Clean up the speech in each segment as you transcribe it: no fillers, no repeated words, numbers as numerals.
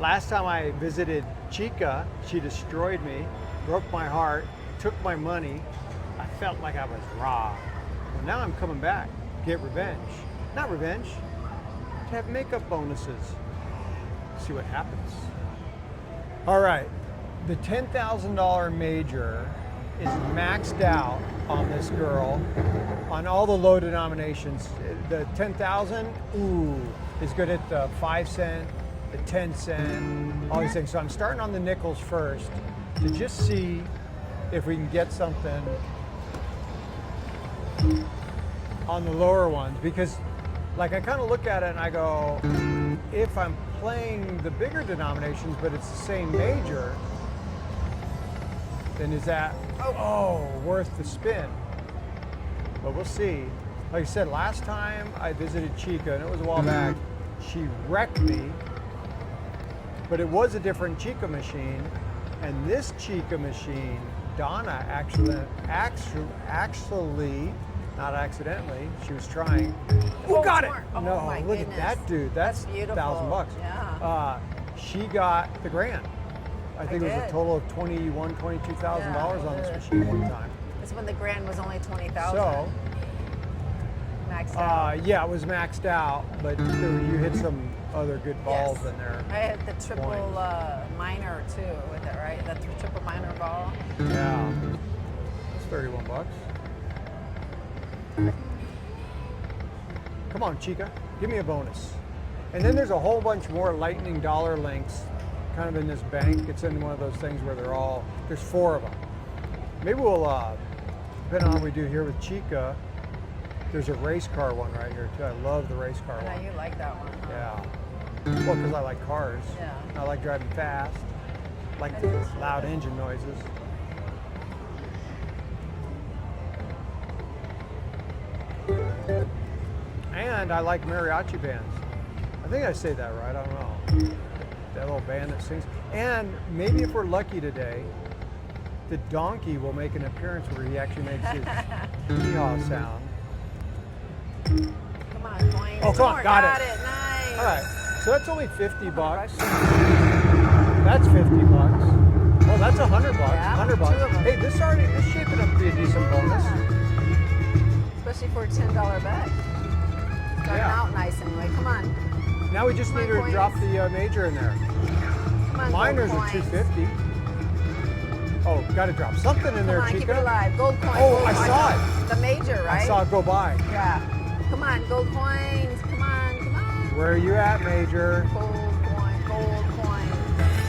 Last time I visited Chica, she destroyed me, broke my heart, took my money. I felt like I was robbed. Well, now I'm coming back, get revenge. Not revenge, to have makeup bonuses. See what happens. All right, the $10,000 major is maxed out on this girl on all the low denominations. The 10,000, ooh, is good at the 5 cent, the 10 cent, all these things. So I'm starting on the nickels first to just see if we can get something on the lower ones, because like I kind of look at it and I go, if I'm playing the bigger denominations but it's the same major, then is that worth the spin? But we'll see. Like I said, last time I visited Chica, and it was a while back, she wrecked me, but it was a different Chica machine, and this Chica machine, Donna actually, not accidentally, she was trying. Who got it? Oh, No, my look goodness. at that dude. That's beautiful. $1,000. Yeah. She got the grand. I think it was a did. total of $21,000, $22,000 on this machine one time. That's when the grand was only 20,000. So, maxed out. yeah, it was maxed out, but you hit some other good balls Yes. in there. I had the triple minor too with it, right? The triple minor ball. Yeah, it's $31. Come on, Chica, give me a bonus. And then there's a whole bunch more lightning dollar links kind of in this bank. It's in one of those things where there's 4 of them. Maybe we'll, depending on what we do here with Chica, there's a race car one right here too. I love the race car I know one. you like that one, huh? Yeah. Well, because I like cars. Yeah. I like driving fast. I like the loud engine noises. And I like mariachi bands. I think I say that right, I don't know. That little band that sings. And maybe if we're lucky today, the donkey will make an appearance where he actually makes his yaw sound. Come on, coins. Oh, come on, got it. Nice. All right, so that's only $50. Bucks. That's $50. Well, that's $100. Yeah, $100. 2 of them. Hey, this shaping up to be a decent bonus. Especially for a $10 bet. Starting Yeah. out nice anyway. Come on. Now we just Come need on, to coins. drop the major in there. Come on, Miners gold are coins. $250. Oh, got to drop something in Come there, on, keep it Chica. alive. Gold coins. Oh, gold I coins. saw it. The major, right? I saw it go by. Yeah. Come on, gold coins. Come on, come on. Where are you at, Major? Gold coin, gold coin.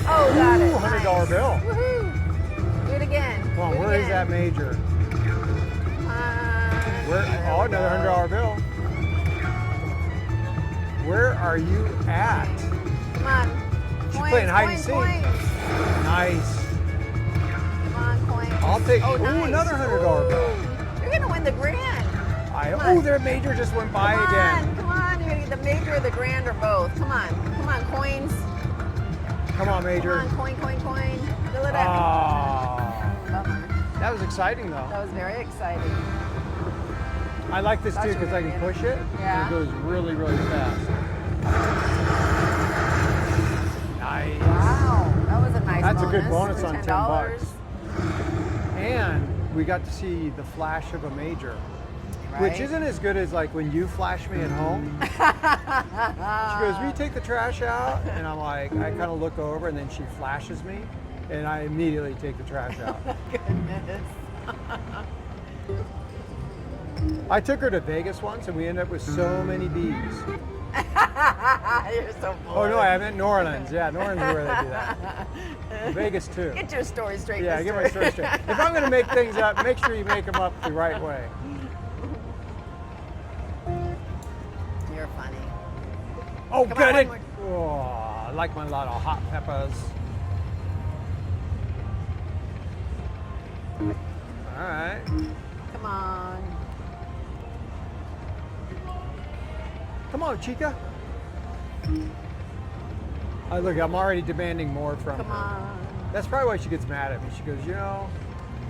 Oh, got it. Ooh, $100 bill. Woohoo. Do it again. Come on, Do it where is again. that Major? Come on. Where? There Oh, we another go. $100 bill. Where are you at? Come on. She's Coins, playing hide and coins, seek. coins. Nice. Come on, coins. I'll take. Oh, Ooh, nice. another $100 bill. You're going to win the grand. Come on. Oh, their Major just went by Come again. on, come on. You're going to get the major or the grand or both. Come on. Come on, coins. Come on, Major. Come on, coin, coin, coin. Fill it up. Oh, Bummer. that was exciting though. That was very exciting. I like this Thought too you were because I gonna can get push it. Yeah. It goes really, really fast. Nice. Wow, that was a nice That's a bonus. good bonus for on $10. $10. And we got to see the flash of a major, which Right? isn't as good as like when you flash me at home. She goes, "Will you take the trash out?" And I'm like, I kind of look over, and then she flashes me, and I immediately take the trash out. Goodness. I took her to Vegas once, and we ended up with so many bees. You're so full. Oh no, I meant New Orleans. Yeah, New Orleans is where they do that. Vegas too. Get your story straight. Yeah, get my story straight. If I'm going to make things up, make sure you make them up the right way. You're funny. Oh, Come get on, it! one Oh, I like my lot of hot peppers. All right. Come on. Come on, Chica. Look, I'm already demanding more from Come her. on. That's probably why she gets mad at me. She goes, you know,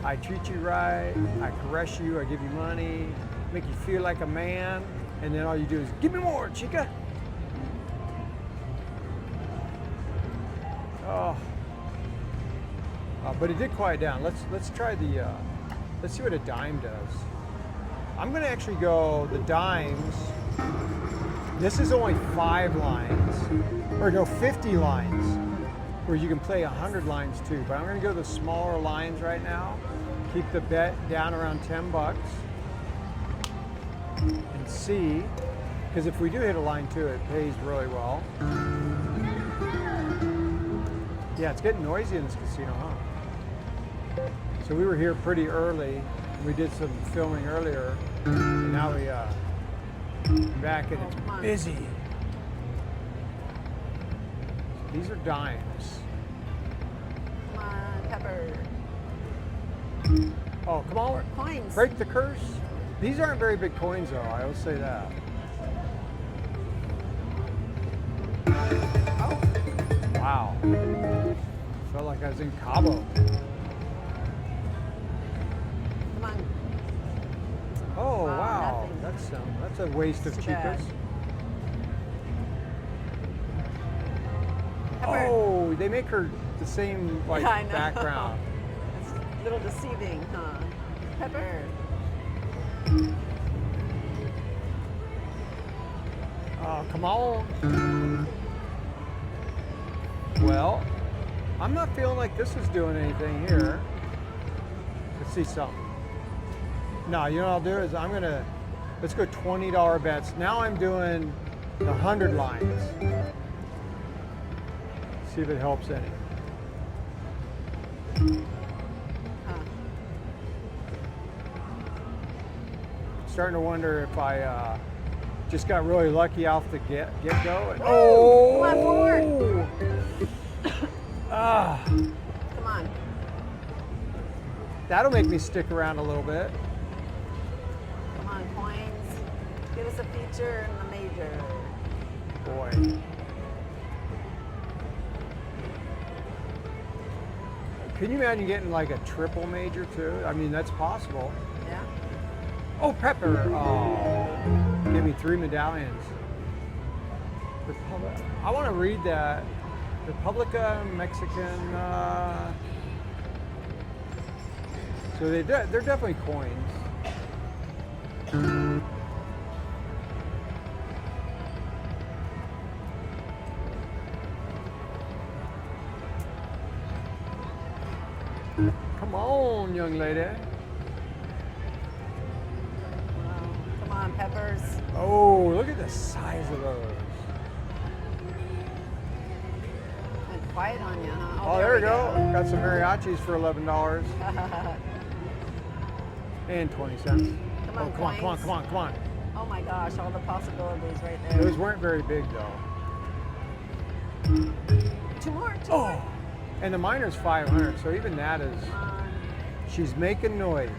I treat you right, I caress you, I give you money, make you feel like a man, and then all you do is, give me more, Chica. Oh. But it did quiet down. Let's try the. Let's see what a dime does. I'm gonna actually go the dimes. This is only 5 lines, or no, 50 lines, where you can play 100 lines too. But I'm gonna go the smaller lines right now. Keep the bet down around $10, and see, because if we do hit a line 2, it pays really well. Yeah, it's getting noisy in this casino, huh? So we were here pretty early. We did some filming earlier, and now we back and it's busy. So these are dimes. Come on, Pepper. Oh, come on. Coins. Break the curse. These aren't very big coins though, I will say that. Oh. Wow. Felt like I was in Cabo. Come on. Oh, wow. Nothing. That's a waste of Too Chicas. bad. Pepper. Oh, they make her the same like Yeah, I know. background. It's a little deceiving, huh? Pepper. Oh, come on. Well, I'm not feeling like this is doing anything here. Let's see something. No, you know what I'll do is let's go $20 bets. Now I'm doing the 100 lines. See if it helps any. Huh. Starting to wonder if I just got really lucky off the get-go. Oh! Come on, forward. Ah, Come on. that'll make me stick around a little bit. Come on, coins. Give us a feature and a major. Boy. Can you imagine getting like a triple major too? I mean, that's possible. Yeah. Oh, Pepper. Oh, give me 3 medallions. I want to read that. Republica Mexican. So they're definitely coins. Come on, young lady. Wow. Come on, Peppers. Oh, look at the size of those. Went quiet on you, huh? Oh, there we go. Got some mariachis for $11 and 20 cents. Come on, Oh, come on, come on, coins. come on, come on. Oh my gosh, all the possibilities right there. Those weren't very big though. Two more. Oh, and the miner's 500, so even that is, Come on. she's making noise.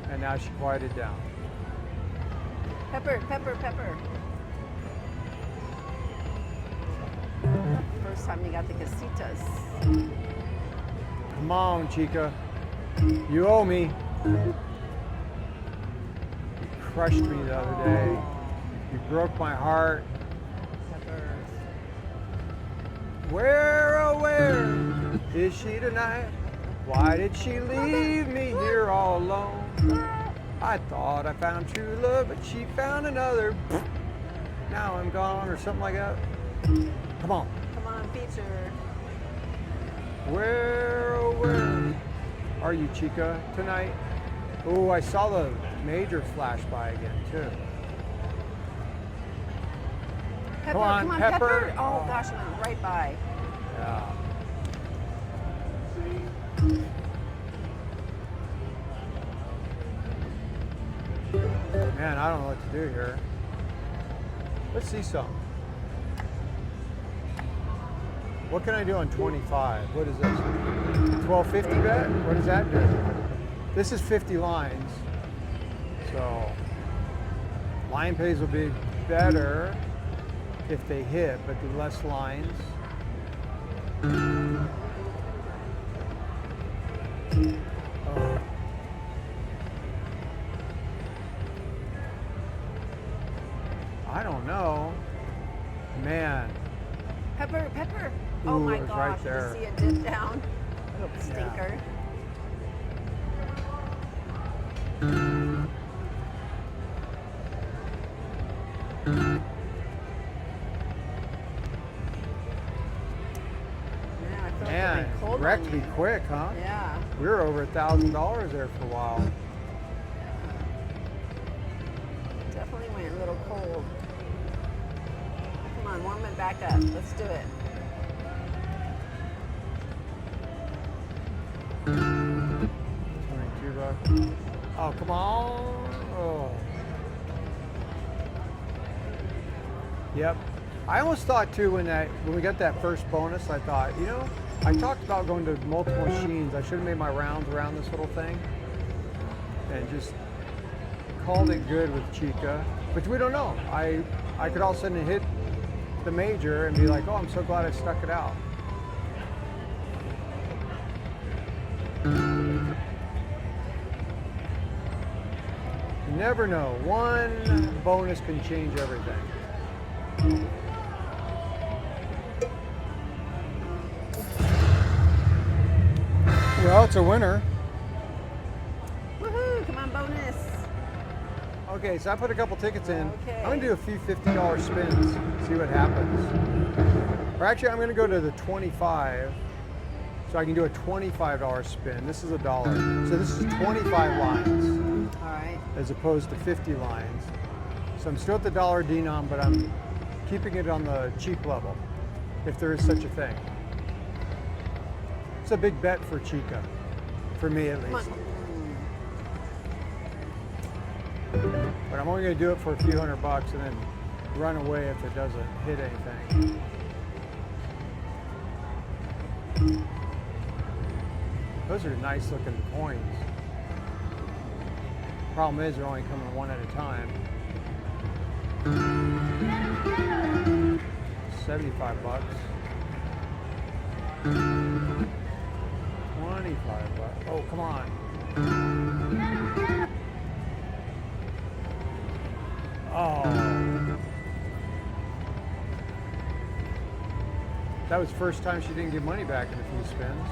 And now she quieted down. Pepper, Pepper, Pepper. First time you got the casitas. Come on, Chica. You owe me. You crushed me the other day. You broke my heart. Peppers. Where, oh where is she tonight? Why did she leave me here all alone? I thought I found true love, but she found another. Now I'm gone, or something like that. Come on. Come on, feature. Where, oh where are you, Chica, tonight? Oh, I saw the major flash by again, too. Pepper, Come on, Pepper. Oh gosh, I went right by. Yeah. Man, I don't know what to do here. Let's see something. What can I do on 25? What is this? 1250 bet? What does that do? This is 50 lines. So line pays will be better if they hit, but the less lines. Oh. I don't know. Man. Pepper, Pepper. Oh my Ooh, right gosh, there. did you see it dip down? Little stinker. Man, I feel like Man, it's cold wrecked on me you. quick, huh? Yeah. We were over $1,000 there for a while. Definitely went a little cold. Come on, warm it back up. Let's do it. $22. Oh, come on. Oh. Yep. I almost thought too when we got that first bonus, I thought, you know, I talked about going to multiple machines. I should have made my rounds around this little thing and just called it good with Chica. But we don't know. I could all of a sudden hit the major and be like, oh, I'm so glad I stuck it out. You never know. One bonus can change everything. Well, it's a winner. Woohoo! Come on, bonus. Okay, so I put a couple tickets in. Okay. I'm gonna do a few $50 spins, see what happens. Or actually, I'm gonna go to the 25, so I can do a $25 spin. This is $1. So this is 25 lines All right. as opposed to 50 lines. So I'm still at the dollar denom, but I'm keeping it on the cheap level, if there is such a thing. It's a big bet for Chica, for me at Come least. on. But I'm only going to do it for a few $100 and then run away if it doesn't hit anything. Those are nice looking coins. Problem is they're only coming one at a time. $75. $25. Oh, come on. Oh. That was the first time she didn't get money back in a few spins.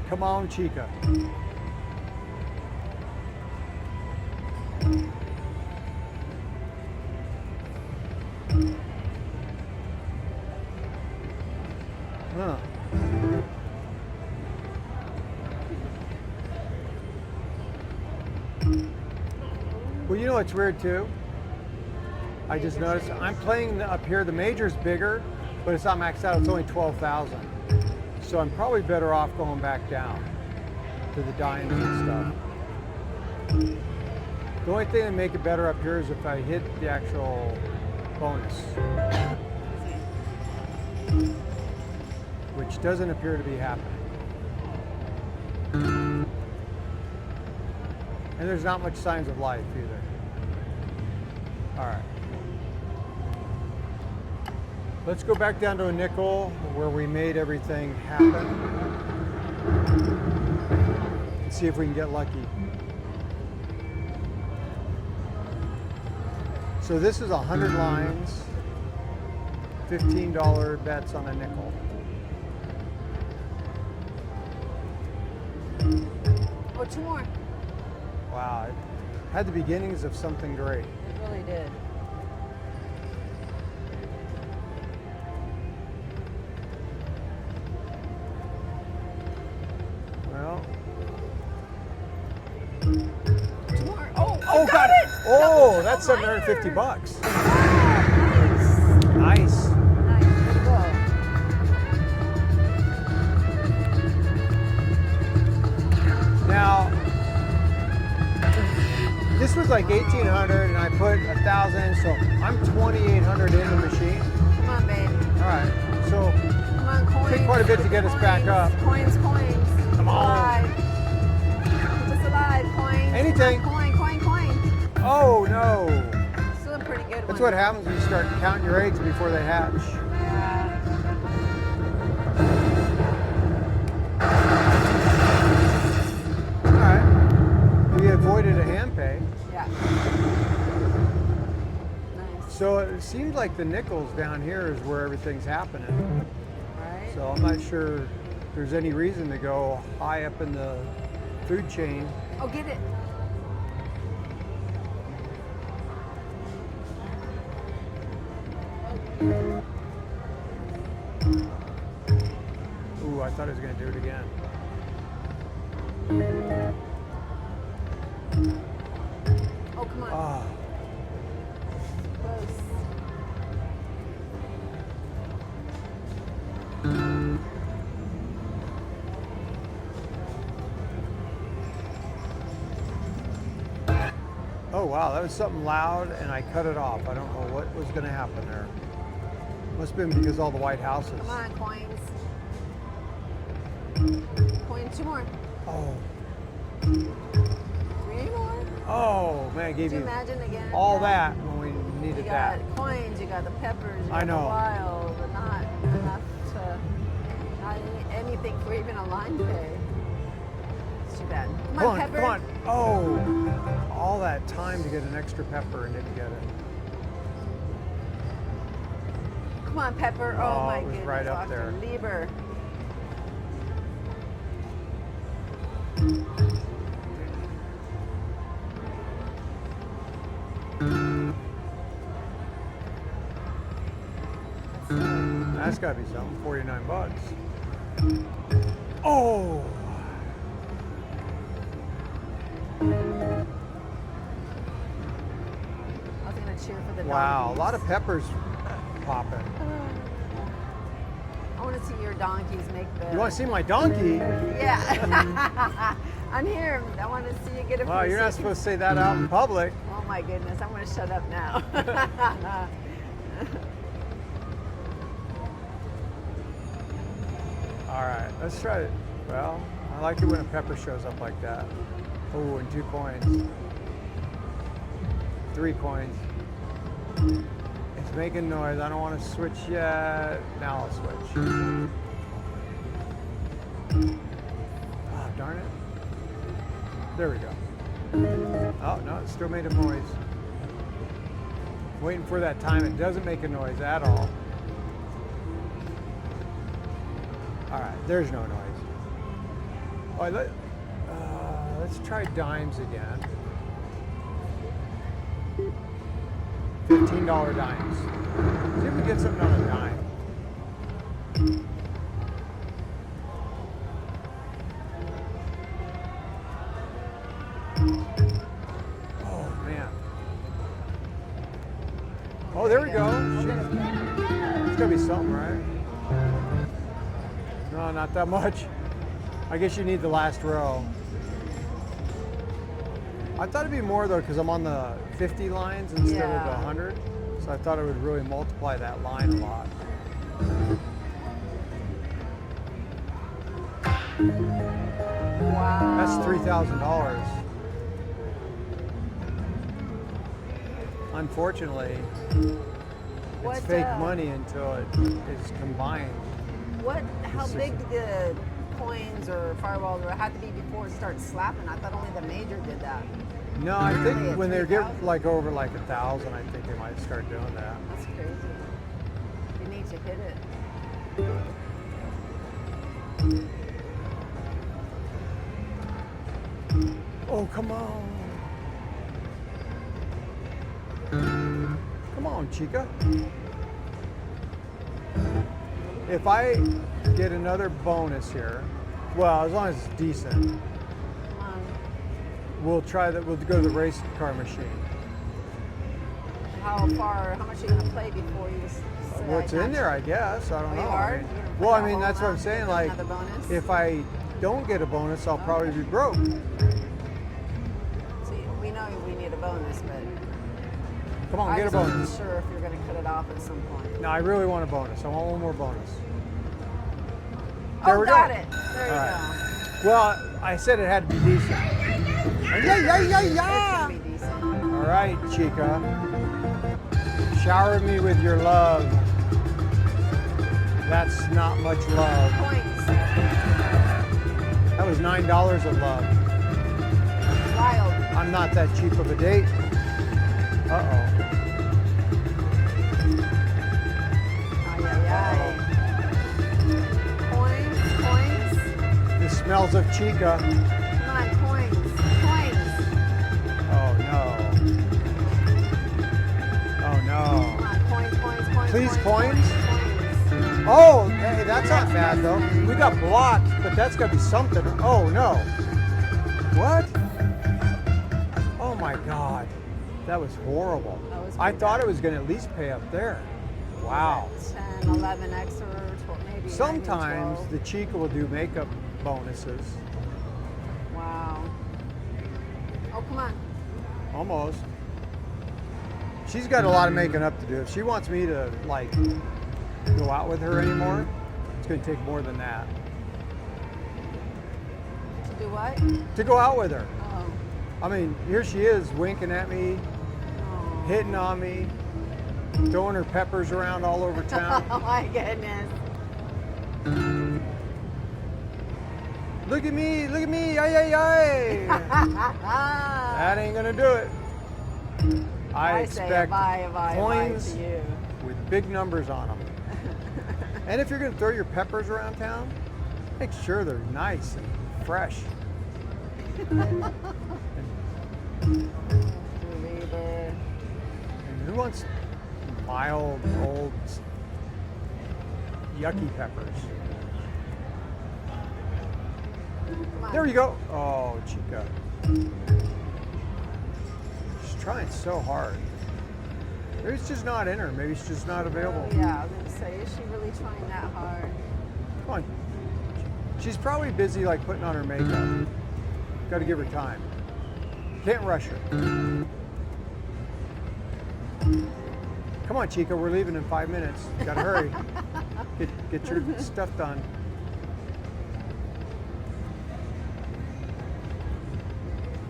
Come on, Chica. Huh. Well, you know what's weird too? I just noticed I'm playing up here. The major's bigger, but it's not maxed out. It's only 12,000. So I'm probably better off going back down to the diamond and stuff. The only thing that make it better up here is if I hit the actual bonus, which doesn't appear to be happening. And there's not much signs of life either. All right. Let's go back down to a nickel where we made everything happen. Let's see if we can get lucky. So this is 100 lines, $15 bets on a nickel. Oh, two more. Wow, it had the beginnings of something great. It really did. Well, Two more. Oh, oh, got it! Oh, that's $750. Oh, Nice. nice. Nice. Way to go. Now, this was like 1,800 and I put 1,000, so I'm 2,800 in the machine. Come on, babe. All right, so Come on, coins. take quite a bit to get us back up. Coins, coins. Come on. Alive. Keep us alive, coins. Anything. Come on, coin, coin, coin. Oh no. Still a pretty good one. That's what happens when you start counting your eggs before they hatch. Yeah. All right, we avoided a hand pay. Yeah. So it seems like the nickels down here is where everything's happening. Right? So I'm not sure there's any reason to go high up in the food chain. Oh, get it. Ooh, I thought I was going to do it again. Oh, come on. Ah, Close. oh wow, that was something loud and I cut it off. I don't know what was going to happen there. Must have been because all the white houses. Come on, coins. Coin, 2 more. Oh, 3 more. oh man, I gave Could you you imagine again? all Yeah. that when we You needed got that. coins, you got the peppers, you I got know. the wild, but not enough to, not anything for even a line pay. It's too bad. Come on, pepper. Come on. Oh, all that time to get an extra pepper and didn't get it. Come on, pepper. Oh, Oh, my it was goodness. right up Dr. there. Lieber. That's got to be something. 49 bucks. Oh. I was going to cheer for the Wow, a donkeys. lot of peppers popping. I want to see your donkeys make the... You want to see my donkey? Yeah. I'm here. I want to see you get a Wow, you're not piece. supposed to say that out in public. Oh my goodness, I'm going to shut up now. All right, let's try it. Well, I like it when a pepper shows up like that. Oh, and 2 coins. 3 coins. It's making noise. I don't want to switch yet. Now I'll switch. Oh, darn it. There we go. Oh, no, it still made a noise. Waiting for that time. It doesn't make a noise at all. All right, there's no noise. All right, let's try dimes again. $15 dimes. See if we get something on a dime. Oh, man. Oh, there we go. It's gonna be something, right? No, not that much. I guess you need the last row. I thought it'd be more though, because I'm on the 50 lines instead of the 100. So I thought it would really multiply that line a lot. Wow. That's $3,000. Unfortunately, What, it's fake money until it is combined. How big do the coins or fireballs have to be before it starts slapping? I thought only the major did that. No, I Really, think at when they get 3,000? like over like 1,000, I think they might start doing that. That's crazy. You need to hit it. Oh, come on. Come on, Chica. If I get another bonus here, well, as long as it's decent, Come on. we'll try that. We'll go to the race car machine. How much are you going to play before you say What's in not there, I guess. I don't Oh, you know. are? I mean, You're gonna play well, I the mean, whole that's what I'm amount, saying. get Like, another bonus? if I don't get a bonus, I'll probably be broke. See, we know we need a bonus, but Come on, I get a just wasn't bonus. sure if you're going to cut it off at some point. No, I really want a bonus. I want one more bonus. Oh, we got go. it. There you All go. right. Well, I said it had to be decent. Yeah. It's be decent. All right, Chica. Shower me with your love. That's not much love. Points. That was $9 of love. Wild. I'm not that cheap of a date. Uh-oh. smiles of Chica. Come on, coins. Coins. Oh no. Oh no. Come on, coins. Please, coins? Coins. Oh, hey, that's not bad though. We got blocked, but that's got to be something. Oh no. What? Oh my God. That was horrible. That was I pretty thought bad. it was going to at least pay up there. Wow. 10, 11 extra, 12, maybe. Sometimes 9, the Chica will do makeup bonuses. Wow. Oh, come on. Almost. She's got a lot of making up to do. If she wants me to like go out with her anymore, it's going to take more than that. To do what? To go out with her. Oh. I mean, here she is winking at me, Oh. hitting on me, throwing her peppers around all over town. Oh my goodness. Look at me, ay, ay, ay. That ain't gonna do it. I say expect bye coins to you. with big numbers on them. And if you're gonna throw your peppers around town, make sure they're nice and fresh. Believer. And who wants mild, old, yucky peppers? Come on. There you go. Oh, Chica. She's trying so hard. Maybe it's just not in her. Maybe it's just not available. Oh, yeah, I was gonna say, is she really trying that hard? Come on. She's probably busy like putting on her makeup. Got to give her time. Can't rush her. Come on, Chica. We're leaving in 5 minutes. Got to hurry. Get your stuff done.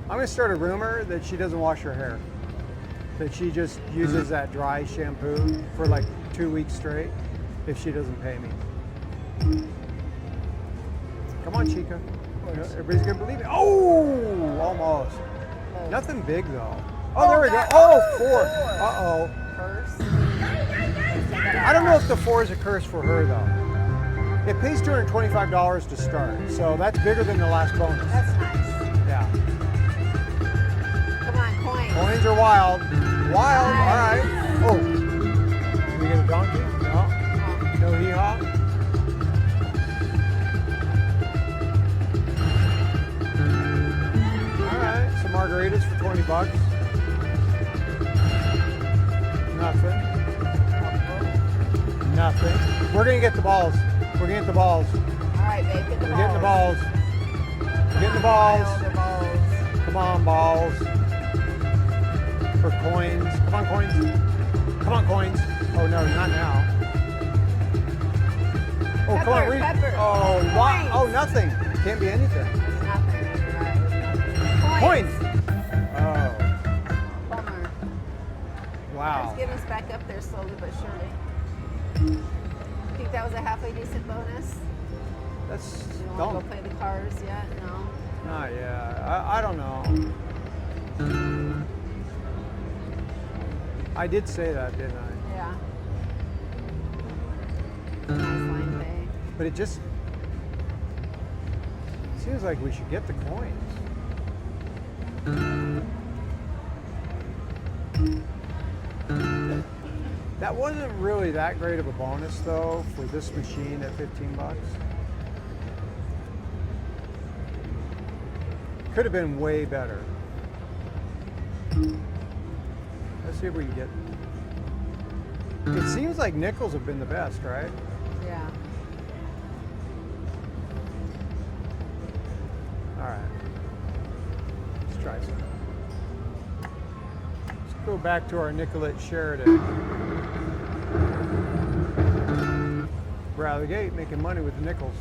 I'm going to start a rumor that she doesn't wash her hair. That she just uses that dry shampoo for like 2 weeks straight if she doesn't pay me. Come on, Chica. Everybody's going to believe me. Oh, almost. Nothing big though. Oh, there we go. Oh, 4. Uh-oh. Curse. I don't know if the 4 is a curse for her though. It pays $225 to start, so that's bigger than the last bonus. That's nice. Yeah. Come on, coins. Coins are wild. Wild, all right. Oh, can we get a donkey? No. No hee-haw? All right, some margaritas for 20 bucks. Nothing. Nothing. We're gonna get the balls. We're gonna get the balls. All right, babe, get the We're getting the balls. We're getting the balls. The balls. Come on, balls. For coins. Come on, coins. Come on, coins. Oh, no, not now. Oh, come on, read. Pepper. Oh, wow. Coins. Oh, nothing. Can't be anything. There's nothing. You're right. Coins. Oh, Bummer. wow. Let's get us back up there slowly but surely. You think that was a halfway decent bonus? That's You don't want to dumb. go play the cars yet? No? Not yet. I don't know. I did say that, didn't I? Yeah. Nice line pay. But it just seems like we should get the coins. That wasn't really that great of a bonus though for this machine at 15 bucks. Could have been way better. Let's see if we can get. It seems like nickels have been the best, right? Yeah. All right. Let's try some. Let's go back to our nickel at Sheridan. We're out of the gate making money with the nickels.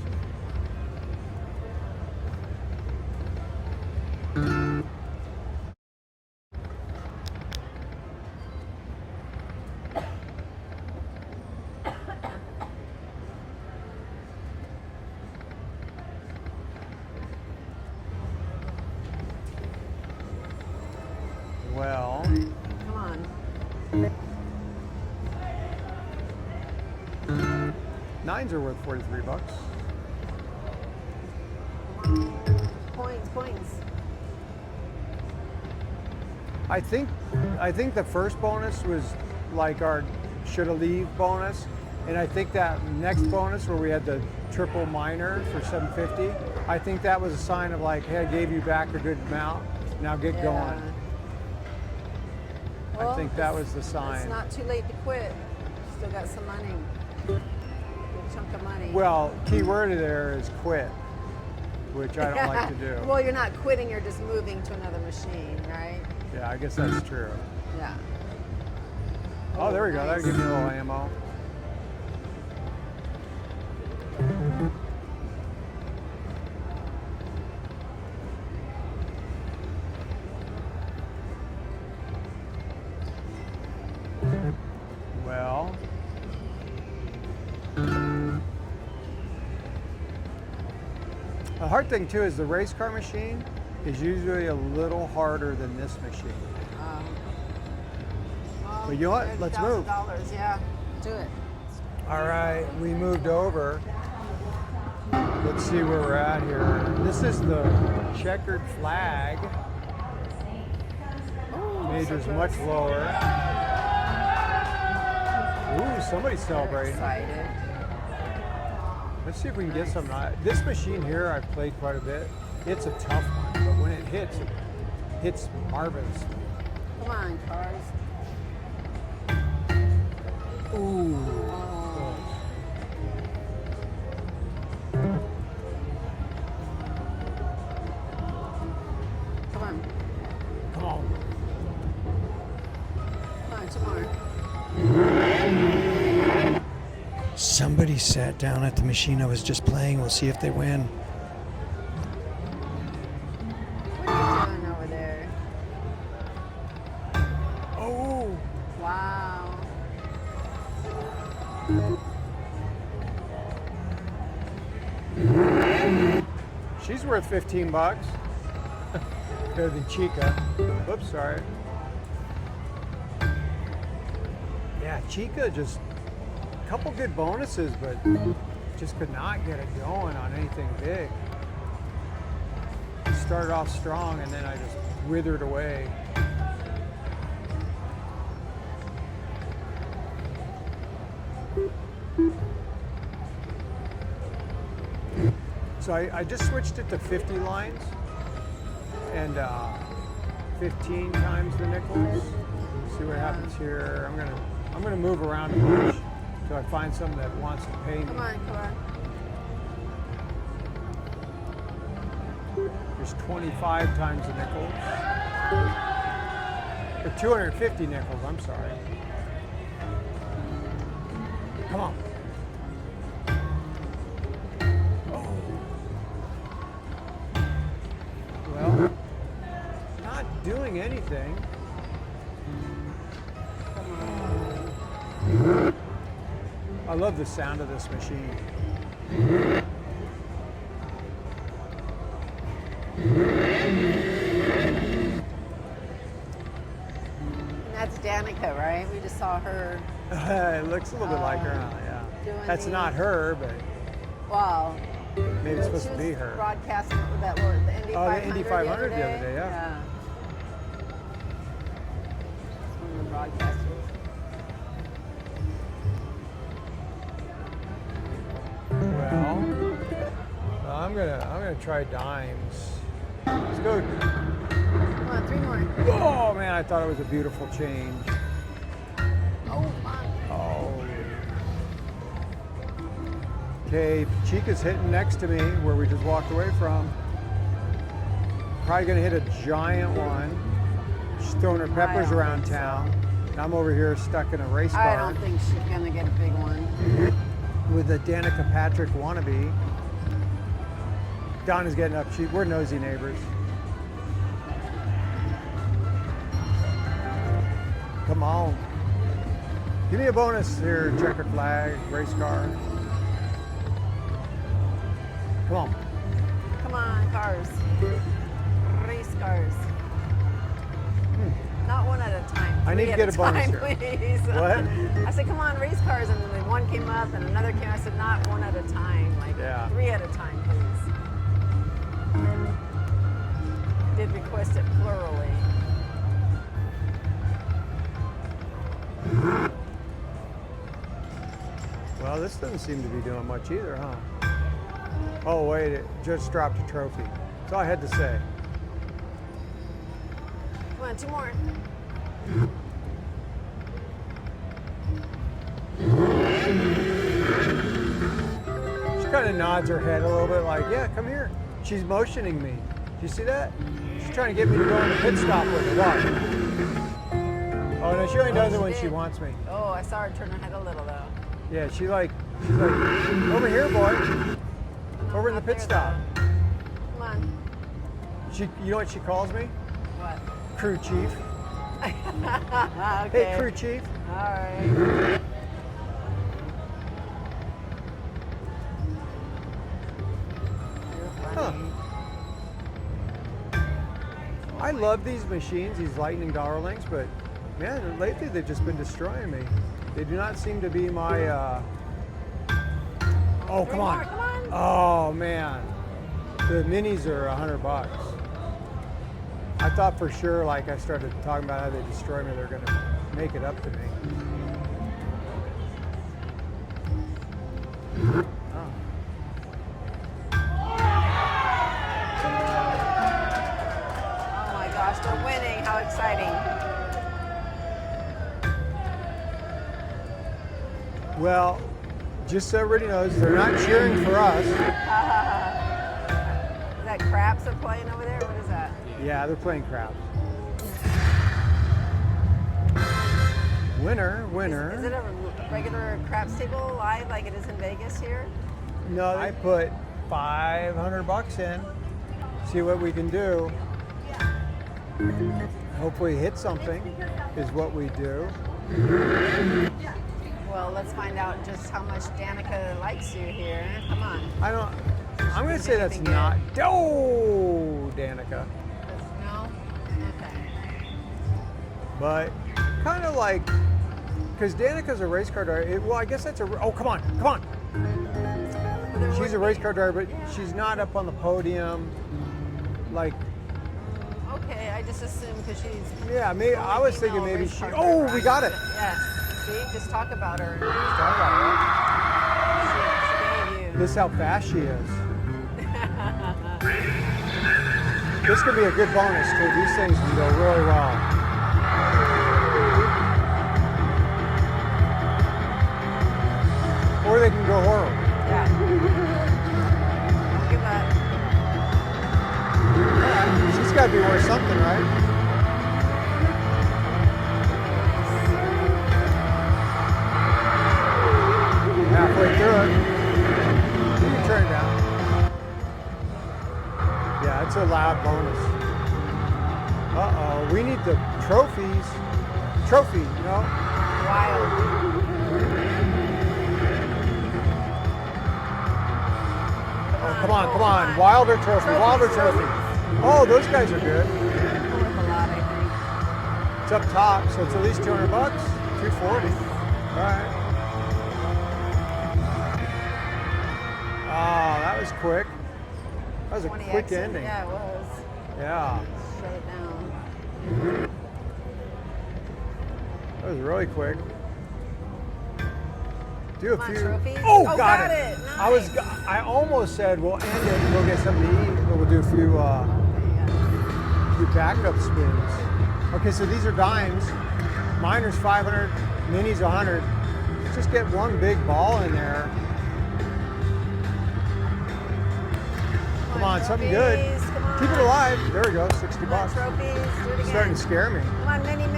Well, Come on. nines are worth 43 bucks. Come on. Points. I think the first bonus was like our shoulda leave bonus, and I think that next bonus where we had the triple minor for 750, I think that was a sign of like, hey, I gave you back a good amount. Now get going. Well, I think that was the sign. It's not too late to quit. Still got some money. Good chunk of money. Well, key word there is quit, which I don't like to do. Well, you're not quitting, you're just moving to another machine, right? Yeah, I guess that's true. Yeah. Oh, there we go. Nice. That'll give me a little ammo. Well, the hard thing too is the race car machine is usually a little harder than this machine. Well, But you know what? Let's move. $30,000, yeah. Do it. All right, we moved over. Let's see where we're at here. This is the checkered flag. Major's much lower. Ooh, somebody's celebrating. Excited. Let's see if we can get something. This machine here I've played quite a bit. It's a tough one, but when it hits marvelous. Come on, cars. Ooh. Oh. Come on. Come on. Come on, two more. Somebody sat down at the machine I was just playing. We'll see if they win. What are you doing over there? Oh. Wow. She's worth 15 bucks. Better than Chica. Oops, sorry. Yeah, Chica just a couple good bonuses, but just could not get it going on anything big. Started off strong and then I just withered away. So I just switched it to 50 lines and 15 times the nickels. See what happens here. I'm gonna move around a bunch till I find someone that wants to pay me. Come on, come on. There's 25 times the nickels. Or 250 nickels, I'm sorry. Come on. Well, not doing anything. I love the sound of this machine. And that's Danica, right? We just saw her. It looks a little bit like her, huh? Yeah. Doing That's the- not her, but Wow. maybe it's supposed She to was be her. broadcasting that word, the Indy 500. Oh, the Indy 500 the other day, yeah. One of the broadcasters. Well, I'm gonna try dimes. Let's go. Come on, three more. Oh man, I thought it was a beautiful change. Oh, my. Oh. Okay, Chica's hitting next to me where we just walked away from. Probably gonna hit a giant one. She's throwing her peppers don't around think so. town. And I'm over here stuck in a race I car don't think she's gonna get a big one. with a Danica Patrick wannabe. Donna's getting up. We're nosy neighbors. Come on. Give me a bonus here, checkered flag, race car. Come on. Come on, cars. Race cars. Not one at a time. I need Three to get at a bonus time, here. please. What? I said, come on, race cars, and then one came up, and another came. I said, not one at a time. Like Yeah. 3 at a time, please. did request it plurally. Well, this doesn't seem to be doing much either, huh? Oh, wait, it just dropped a trophy. That's all I had to say. Come on, 2 more. She kind of nods her head a little bit like, yeah, come here. She's motioning me. Do you see that? She's trying to get me to go on the pit stop with her. Watch. Oh, no, she only does it when she wants me. Oh, I saw her turn her head a little, though. Yeah, she's like, over here, boy. Over in the pit stop. Come on. You know what she calls me? What? Crew chief. Okay. Hey, crew chief. All right. You're funny. I love these machines, these lightning darlings, but man, lately they've just been destroying me. They do not seem to be my. Oh, come on! Come on. Oh man, the minis are $100. I thought for sure, like I started talking about how they destroy me, they're gonna make it up to me. Oh. Oh my gosh, they're winning. How exciting. Well, just so everybody knows, they're not cheering for us. Is that craps are playing over there? What is that? Yeah, they're playing craps. Winner, winner. Is it a regular craps table live like it is in Vegas here? No, I put $500 in. See what we can do. Hopefully hit something is what we do. Well, let's find out just how much Danica likes you here. Come on. I'm going to say that's not. Oh, Danica. No? Okay. But kind of like, because Danica's a race car driver. Well, I guess that's a. Oh, come on, come on. She's a race car driver, but she's not up on the podium. Like. Okay, I just assumed because she's. Yeah, maybe I was thinking maybe she. Oh, we got it. Yes. See, just talk about her. Talk about She gave you. this is how fast she is. This could be a good bonus too. These things can go really well. Or they can go horrible. Yeah. Don't give up. She's got to be worth something, right? Halfway through it. You can turn it down. Yeah, it's a loud bonus. Uh-oh, we need the trophies. Trophy, you know? Wild. Oh, come on, come on. Wilder trophy, Wilder trophy. Oh, those guys are good. Worth a lot, I It's up top, so it's at least $200. $240. All right. Oh, that was quick. That was a 20 quick exit. ending. Yeah, it was. Yeah, Shut it down. that was really quick. Do a Come on, few. trophies. Oh, Oh, got got it. it. I almost said we'll end it and go get something to eat, but we'll do a few backup spins. Okay, so these are dimes. Miner's 500, Mini's 100. Let's just get one big ball in there. Come on, something good. trophies, come on. Keep it alive. There we go, 60 Come on, bucks. trophies. Do it again. Starting to scare me. Come on, mini. Come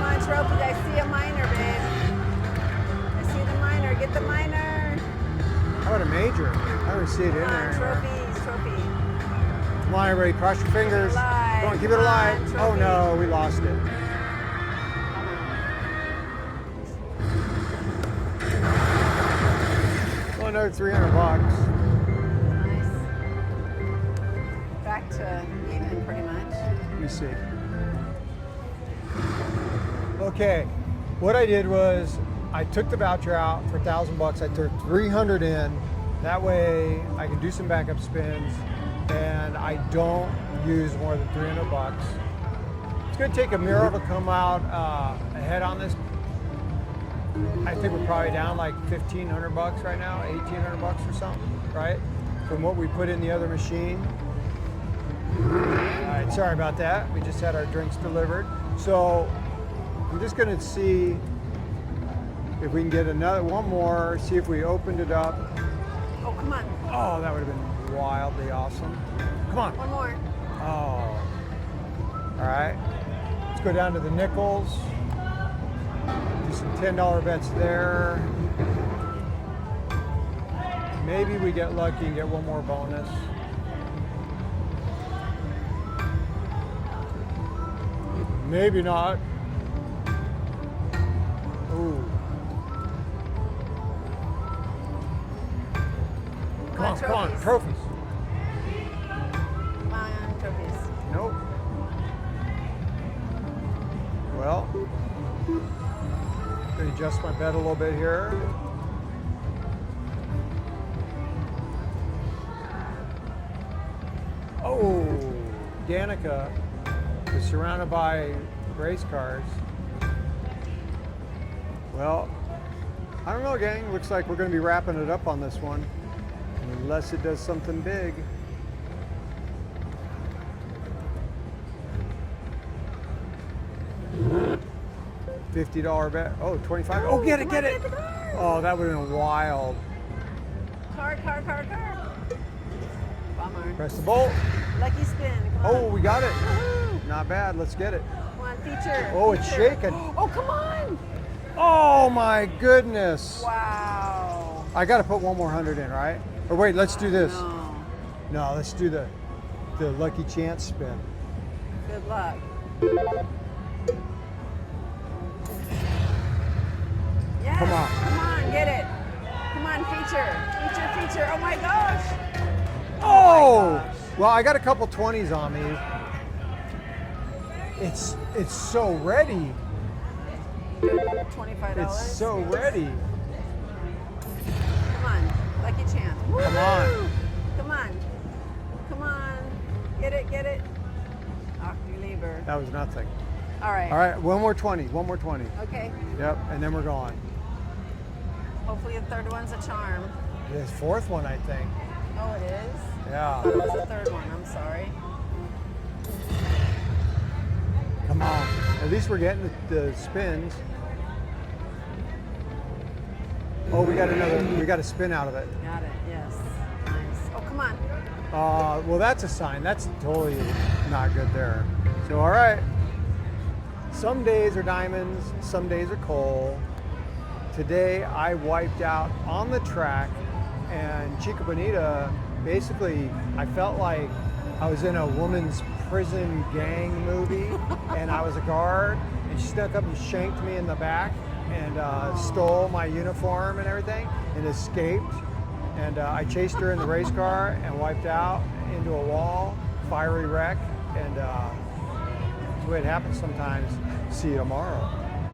on, trophies. I see a minor, babe. I see the minor. Get the minor. How about a major? I don't see it in Come there on, anywhere. trophy. Come on, everybody, cross your fingers. alive. Come on, keep it Come on, alive. Oh trophy. no, we lost it. Well, another $300. Nice. Back to even, pretty much. Let me see. Okay, what I did was I took the voucher out for $1,000. I took 300 in. That way I can do some backup spins. and I don't use more than 300 bucks. It's going to take a miracle to come out ahead on this. I think we're probably down like 1,500 bucks right now, 1,800 bucks or something, right? From what we put in the other machine. All right, sorry about that. We just had our drinks delivered. So I'm just going to see if we can get one more, see if we opened it up. Oh, come on. Oh, that would have been wildly awesome. Come on. One more. Oh. All right. Let's go down to the nickels. Do some $10 bets there. Maybe we get lucky and get one more bonus. Maybe not. Ooh. Come on, come on, trophies. Come on, trophies. Nope. Well, gonna adjust my bet a little bit here. Oh, Danica is surrounded by race cars. Well, I don't know, gang. Looks like we're going to be wrapping it up on this one, unless it does something big. $50 bet. Oh, 25. Oh, get it, get it. Oh, that would have been wild. Card. Bummer. Press the bolt. Lucky spin. Come on. Oh, we got it. Woohoo. Not bad. Let's get it. Come on, feature. Oh, it's feature. shaking. Oh, come on. Oh my goodness. Wow. I got to put one more 100 in, right? Or wait, let's do this. No. No, let's do the lucky chance spin. Good luck. Yes. Come on. Come on, get it. Come on, feature. Oh my gosh. Oh! Well, I got a couple 20s on me. It's so ready. $25. It's so ready. Come on, lucky chance. Come on. Woo-hoo. Come on. Get it. Octaliber. That was nothing. All right. All right, one more 20. Okay. Yep, and then we're gone. Hopefully the third one's a charm. This fourth one, I think. Oh, it is? Yeah. I thought it was the third one. I'm sorry. Come on. At least we're getting the spins. Oh, we got a spin out of it. Got it. Yes. Nice. Oh, come on. Well, that's a sign. That's totally not good there. So, all right. Some days are diamonds, some days are coal. Today, I wiped out on the track, and Chica Bonita, basically, I felt like I was in a woman's prison gang movie, and I was a guard, and she snuck up and shanked me in the back, and stole my uniform and everything, and escaped. And I chased her in the race car and wiped out into a wall, fiery wreck, and that's the way it happens sometimes. See you tomorrow.